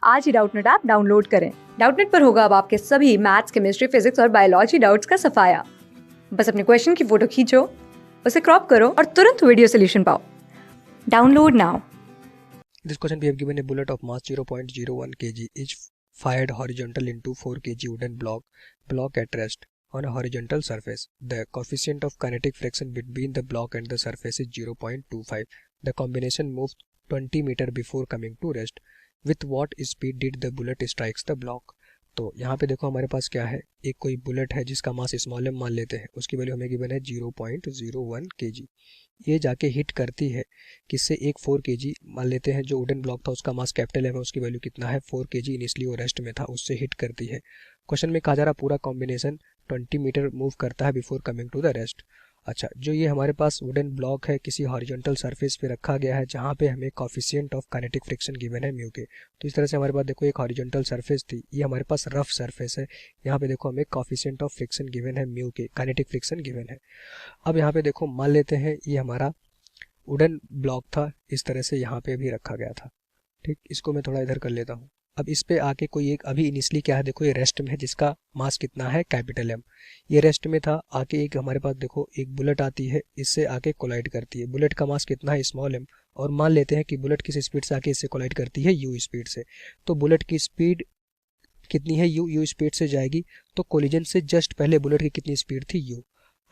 आज ही Doubtnut app download करें। Doubtnut पर होगा अब आपके सभी मैथ्स, केमिस्ट्री, फिजिक्स और बायोलॉजी डाउट्स का सफाया। बस अपने क्वेश्चन की फोटो खींचो, उसे क्रॉप करो और तुरंत वीडियो सोल्यूशन पाओ। Download now. This question we have given a bullet of mass 0.01 kg is fired horizontal into 4 kg wooden block at rest on a horizontal surface. The coefficient of kinetic friction between the block and the surface is 0.25. The combination moved 20 meter before coming to rest. With what speed did the bullet strikes the block? तो यहाँ पे देखो हमारे पास क्या है, एक कोई bullet है जिसका मास स्मॉल एम मान लेते हैं, उसकी वैल्यू हमें गिवन है 0.01 kg। ये जाके हिट करती है किससे, एक 4 kg मान लेते हैं, जो वुडन ब्लॉक था उसका मास कैपिटल एम है, उसकी वैल्यू कितना है 4 kg, इनिशियली वो रेस्ट में था, उससे हिट करती है। क्वेश्चन में कहा जा रहा पूरा कॉम्बिनेशन 20 मीटर मूव करता है before coming to the rest. अच्छा, जो ये हमारे पास वुडन ब्लॉक है किसी हॉरिजॉन्टल सरफेस पे रखा गया है जहाँ पे हमें coefficient of kinetic friction given है म्यू के। तो इस तरह से हमारे पास देखो एक हॉरिजॉन्टल सरफेस थी, ये हमारे पास रफ सरफेस है, यहाँ पे देखो हमें कॉफिशिएंट ऑफ फ्रिक्शन गिवन है म्यू के, काइनेटिक फ्रिक्शन गिवन है। अब यहाँ पे देखो मान लेते हैं ये हमारा वुडन ब्लॉक था, इस तरह से यहाँ पे भी रखा गया था। ठीक, इसको मैं थोड़ा इधर कर लेता हूँ। अब इस पे आके कोई एक अभी इनिशियली क्या है, देखो ये रेस्ट में है जिसका मास कितना है कैपिटल एम, ये रेस्ट में था, आके एक हमारे पास देखो एक बुलेट आती है, इससे आके कोलाइड करती है, बुलेट का मास कितना है स्मॉल एम, और मान लेते हैं कि बुलेट किस स्पीड से आके इससे कोलाइड करती है यू स्पीड से। तो बुलेट की स्पीड कितनी है, यू स्पीड से जाएगी, तो कोलिजन से जस्ट पहले बुलेट की कितनी स्पीड थी यू।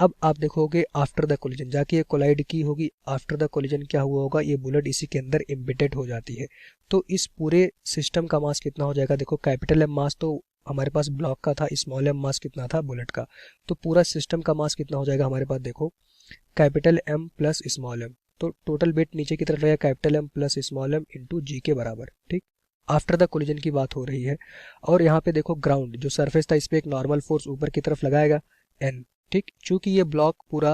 अब आप देखोगे आफ्टर द कोलिजन जाके ये कोलाइड की होगी, आफ्टर द कोलिजन क्या हुआ होगा, ये बुलेट इसी के अंदर एम्बेडेड हो जाती है। तो इस पूरे सिस्टम का मास कितना हो जाएगा, देखो कैपिटल एम मास तो हमारे पास ब्लॉक का था, स्मॉल एम मास कितना था बुलेट का, तो पूरा सिस्टम का मास कितना हो जाएगा हमारे पास, देखो capital M plus small M, तो टोटल वेट नीचे की तरफ रहेगा capital M plus small M into जी के बराबर। ठीक, आफ्टर द कोलिजन की बात हो रही है। और यहाँ पे देखो ग्राउंड जो सरफेस था, इस पे एक नॉर्मल फोर्स ऊपर की तरफ लगाएगा एन। ठीक, चूंकि ये ब्लॉक पूरा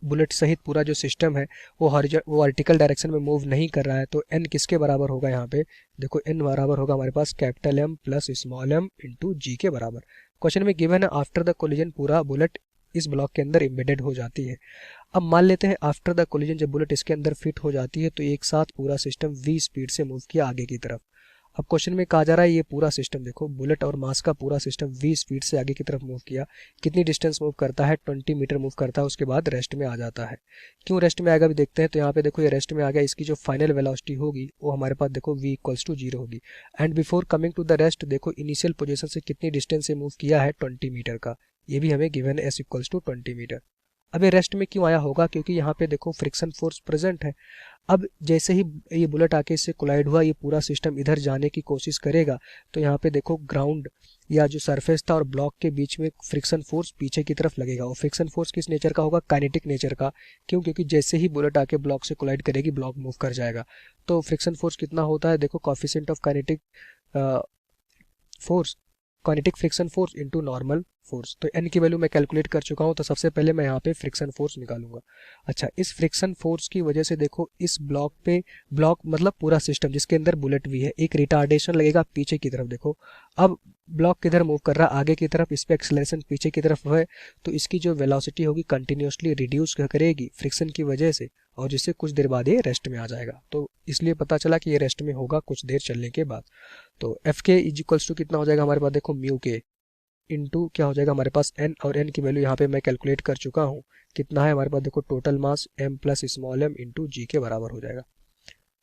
बुलेट सहित पूरा जो सिस्टम है वो वर्टिकल डायरेक्शन में मूव नहीं कर रहा है, तो एन किसके बराबर होगा, यहाँ पे देखो एन बराबर होगा हमारे पास capital M plus small M into जी के बराबर। क्वेश्चन में गिवन है आफ्टर द कोलिजन पूरा बुलेट इस ब्लॉक के अंदर एम्बेडेड हो जाती है। अब मान लेते हैं आफ्टर द कोलिजन जब बुलेट इसके अंदर फिट हो जाती है तो एक साथ पूरा सिस्टम वी स्पीड से मूव किया आगे की तरफ। अब क्वेश्चन में कहा जा रहा है ये पूरा सिस्टम देखो बुलेट और मास का पूरा सिस्टम वी स्पीड से आगे की तरफ मूव किया, कितनी डिस्टेंस मूव करता है 20 मीटर मूव करता है, उसके बाद रेस्ट में आ जाता है। क्यों रेस्ट में आएगा भी देखते हैं, तो यहाँ पे देखो ये रेस्ट में आ गया, इसकी जो फाइनल वेलोसिटी होगी वो हमारे पास देखो v इक्वल्स टू 0 होगी। And before coming to the rest देखो इनिशियल पोजीशन से कितनी डिस्टेंस से मूव किया है 20 मीटर का, ये भी हमें गिवन है s इक्वल्स टू 20 मीटर। अब ये रेस्ट में क्यों आया होगा, क्योंकि यहाँ पे देखो फ्रिक्शन फोर्स प्रेजेंट है। अब जैसे ही ये बुलेट आके इससे कोलाइड हुआ, ये पूरा सिस्टम इधर जाने की कोशिश करेगा, तो यहाँ पे देखो ग्राउंड या जो सरफेस था और ब्लॉक के बीच में फ्रिक्शन फोर्स पीछे की तरफ लगेगा, और फ्रिक्शन फोर्स किस नेचर का होगा, काइनेटिक नेचर का। क्यों, क्योंकि जैसे ही बुलेट आके ब्लॉक से कोलाइड करेगी ब्लॉक मूव कर जाएगा। तो फ्रिक्शन फोर्स कितना होता है, देखो coefficient of kinetic force, kinetic friction force into normal force. तो एन की वैल्यू मैं कैलकुलेट कर चुका हूं, तो सबसे पहले मैं यहाँ पे फ्रिक्शन फोर्स निकालूंगा। अच्छा, इस फ्रिक्शन फोर्स की वजह से देखो इस ब्लॉक पे, ब्लॉक मतलब पूरा सिस्टम जिसके अंदर बुलेट भी है, एक रिटार्डेशन लगेगा पीछे की तरफ। देखो अब ब्लॉक किधर मूव कर रहा है, आगे की तरफ, इस पे एक्सेलरेशन पीछे की तरफ है, तो इसकी जो वेलोसिटी होगी कंटिन्यूसली रिड्यूस करेगी फ्रिक्शन की वजह से, और जिससे कुछ देर बाद ये रेस्ट में आ जाएगा। तो इसलिए पता चला कि ये रेस्ट में होगा कुछ देर चलने के बाद। तो एफ के इज इक्वल्स टू कितना हो जाएगा हमारे पास, देखो म्यू के इनटू क्या हो जाएगा हमारे पास एन, और एन की वैल्यू यहाँ पे मैं कैलकुलेट कर चुका हूँ, कितना है हमारे पास देखो total mass M plus small M into जी के बराबर हो जाएगा।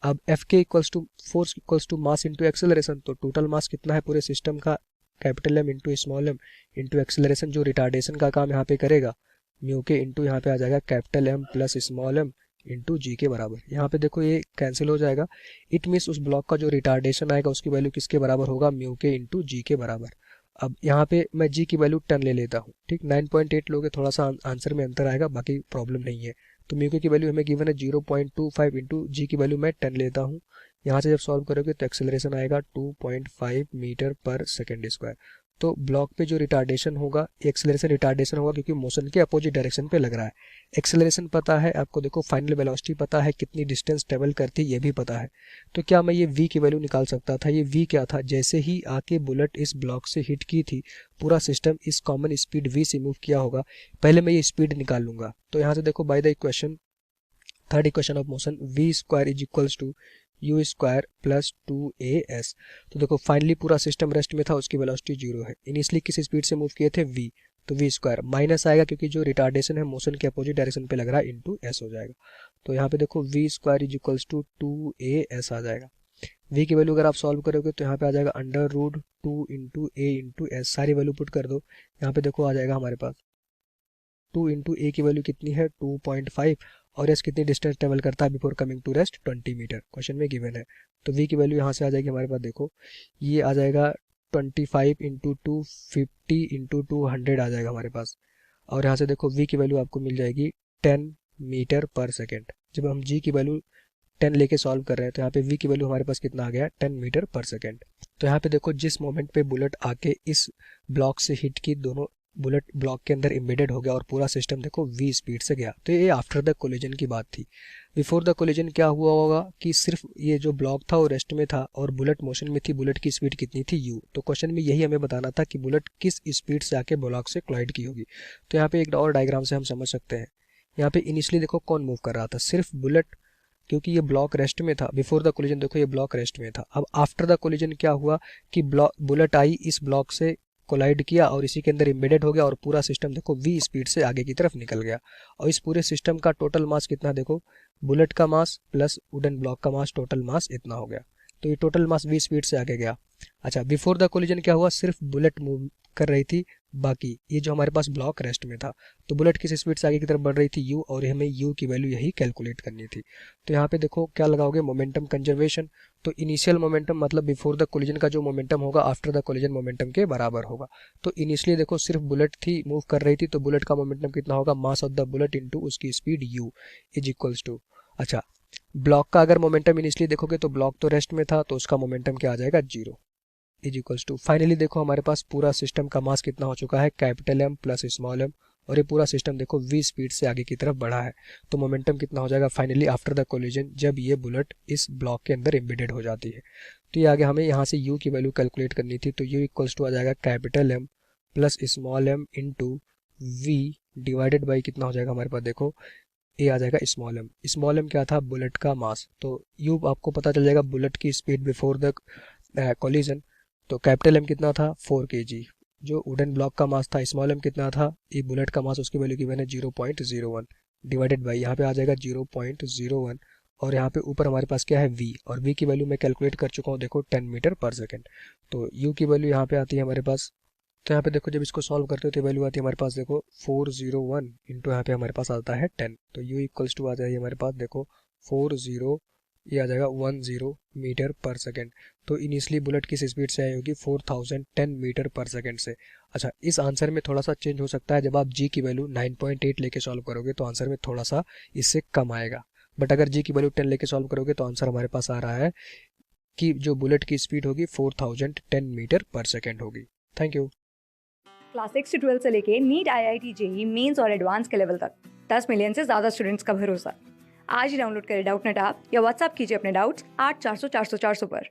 अब एफ के equals to force equals to mass into acceleration, तो टोटल मास कितना है पूरे सिस्टम का, capital M into small M into acceleration जो रिटार्डेशन का काम यहाँ पे करेगा, म्यू के इंटू यहाँ पे आ जाएगा capital M plus small M into जी के बराबर। यहाँ पे देखो ये कैंसिल हो जाएगा, इट मीन्स उस ब्लॉक का जो रिटार्डेशन आएगा उसकी वैल्यू किसके बराबर होगा, म्यू के इंटू जी के बराबर। अब यहाँ पे मैं जी की वैल्यू 10 ले लेता हूँ। ठीक, 9.8 लोगे थोड़ा सा आंसर में अंतर आएगा, बाकी प्रॉब्लम नहीं है। तो म्यू की वैल्यू हमें गिवन है 0.25 इंटू जी की वैल्यू मैं 10 लेता हूँ। यहाँ से जब सॉल्व करोगे तो एक्सेलरेशन आएगा 2.5 मीटर पर सेकेंड स्क्वायर। तो ब्लॉक पे जो रिटार्डेशन होगा, एक्सेलरेशन रिटार्डेशन होगा क्योंकि मोशन के अपोजिट डायरेक्शन पे लग रहा है। एक्सेलरेशन पता है आपको, देखो फाइनल वेलोसिटी पता है, कितनी डिस्टेंस ट्रेवल करती है ये भी पता है। तो क्या मैं ये v की वैल्यू निकाल सकता था, ये v क्या था, जैसे ही आके बुलेट इस ब्लॉक से हिट की थी पूरा सिस्टम इस कॉमन स्पीड v से मूव किया होगा, पहले मैं ये स्पीड निकाल लूंगा। तो यहाँ से देखो by the equation, third equation of motion v square is equals to u square plus 2as। तो देखो फाइनली पूरा सिस्टम रेस्ट में था, उसकी वेलोसिटी 0 है। इनिशियली किस स्पीड से मूव किए थे, v, तो v स्क्वायर माइनस आएगा क्योंकि जो रिटार्डेशन है मोशन के अपोजिट डायरेक्शन पे लग रहा है, इंटू एस हो जाएगा। तो यहाँ पे देखो v square is equals to 2as आ जाएगा। v की वैल्यू अगर आप सॉल्व करोगे तो यहाँ पे आ जाएगा अंडर रूट 2 इंटू ए इंटू एस। सारी वैल्यू पुट कर दो, यहाँ पे देखो आ जाएगा हमारे पास 2 इंटू ए की वैल्यू कितनी है 2.5, और एस कितनी डिस्टेंस ट्रेवल करता है before coming to rest 20 metre, question में गिवन है। तो v की वैल्यू यहाँ से आ जाएगी हमारे पास, देखो ये आ जाएगा 25 इंटू 2 50 इंटू 200 आ जाएगा हमारे पास। और यहाँ से देखो v की वैल्यू आपको मिल जाएगी 10 मीटर पर सेकेंड। जब हम g की वैल्यू 10 लेके सॉल्व कर रहे हैं तो यहाँ पे v की वैल्यू हमारे पास कितना आ गया, 10 मीटर पर सेकेंड। तो यहाँ पे देखो जिस मोमेंट पे बुलेट आके इस ब्लॉक से हिट की, दोनों बुलेट ब्लॉक के अंदर एम्बेडेड हो गया और पूरा सिस्टम देखो v स्पीड से गया। तो ये आफ्टर द कोलिजन की बात थी। बिफोर द कोलिजन क्या हुआ होगा कि सिर्फ ये जो ब्लॉक था वो रेस्ट में था और बुलेट मोशन में थी। बुलेट की स्पीड कितनी थी, u। तो क्वेश्चन में यही हमें बताना था कि बुलेट किस स्पीड से आके ब्लॉक से क्लाइड की होगी। तो यहाँ पे एक और डायग्राम से हम समझ सकते हैं। यहाँ पे इनिशियली देखो कौन मूव कर रहा था, सिर्फ बुलेट, क्योंकि ये ब्लॉक रेस्ट में था। बिफोर द कोलिजन देखो ये ब्लॉक रेस्ट में था। अब आफ्टर द कोलिजन क्या हुआ कि बुलेट आई, इस ब्लॉक से कोलाइड किया और इसी के अंदर एम्बेडेड हो गया और पूरा सिस्टम देखो v स्पीड से आगे की तरफ निकल गया। और इस पूरे सिस्टम का टोटल मास कितना, देखो बुलेट का मास प्लस वुडन ब्लॉक का मास, टोटल मास इतना हो गया। तो ये टोटल मास v स्पीड से आगे गया। अच्छा, बिफोर द कोलिजन क्या हुआ, सिर्फ बुलेट मूव कर रही थी, बाकी ये जो हमारे पास ब्लॉक रेस्ट में था। तो बुलेट किस स्पीड से आगे की तरफ बढ़ रही थी, u, और हमें u की वैल्यू यही कैलकुलेट करनी थी। तो यहाँ पे देखो क्या लगाओगे, मोमेंटम कंजर्वेशन। तो इनिशियल मोमेंटम मतलब बिफोर द कोलिजन का जो मोमेंटम होगा आफ्टर द कोलिजन मोमेंटम के बराबर होगा। तो इनिशियली देखो सिर्फ बुलेट थी, मूव कर रही थी, तो बुलेट का मोमेंटम कितना होगा, mass of the bullet into उसकी speed u is equals to. अच्छा, ब्लॉक का अगर मोमेंटम इनिशियली देखोगे तो ब्लॉक तो रेस्ट में था, तो उसका मोमेंटम क्या आ जाएगा, 0 इज इक्वल्स टू। फाइनली देखो हमारे पास पूरा सिस्टम का मास कितना हो चुका है, capital M plus small m, और ये पूरा सिस्टम देखो v स्पीड से आगे की तरफ बढ़ा है। तो मोमेंटम कितना हो जाएगा फाइनली आफ्टर द कोलिजन, जब ये बुलेट इस ब्लॉक के अंदर एम्बेडेड हो जाती है। तो ये आगे हमें यहाँ से u की वैल्यू कैलकुलेट करनी थी। तो u इक्वल्स टू आ जाएगा capital M plus small m into v divided by कितना हो जाएगा हमारे पास, देखो ए आ जाएगा स्मॉल m। स्मॉल m क्या था, बुलेट का मास। तो u आपको पता चल जाएगा बुलेट की स्पीड बिफोर द कोलिजन। तो कैपिटल M कितना था 4 kg, जो वुडन ब्लॉक का मास था। स्मॉल m कितना था, ये बुलेट का मास, उसकी वैल्यू की मैंने 0.01 डिवाइडेड बाई यहाँ पे आ जाएगा 0.01, और यहाँ पे ऊपर हमारे पास क्या है v, और v की वैल्यू मैं कैलकुलेट कर चुका हूँ, देखो 10 मीटर पर सेकेंड। तो u की वैल्यू यहाँ पे आती है हमारे पास। तो यहाँ पे देखो जब इसको सॉल्व करते हो तो वैल्यू आती है हमारे पास, देखो 401 इंटू यहाँ पे हमारे पास आता है 10। तो u इक्वल्स टू आ जाएगी हमारे पास, देखो 40, ये आ जाएगा 10 मीटर पर सेकेंड। तो इनिशियली बुलेट किस स्पीड से आई होगी, 4010 मीटर पर सेकेंड से। अच्छा, इस आंसर में थोड़ा सा चेंज हो सकता है, जब आप g की वैल्यू 9.8 लेके सॉल्व करोगे तो आंसर में थोड़ा सा इससे कम आएगा। बट अगर g की वैल्यू 10 लेके सॉल्व करोगे तो आंसर हमारे पास आ रहा है कि जो बुलेट की स्पीड होगी 4010 मीटर पर सेकेंड होगी। Thank you. क्लास 6 से 12 से लेके नीट, IIT, जेई मेंस और एडवांस के लेवल तक 10 मिलियन से ज़्यादा स्टूडेंट्स का भरोसा। आज ही डाउनलोड करें डाउटनेट ऐप या व्हाट्सएप कीजिए अपने डाउट्स 8400 400 400 पर।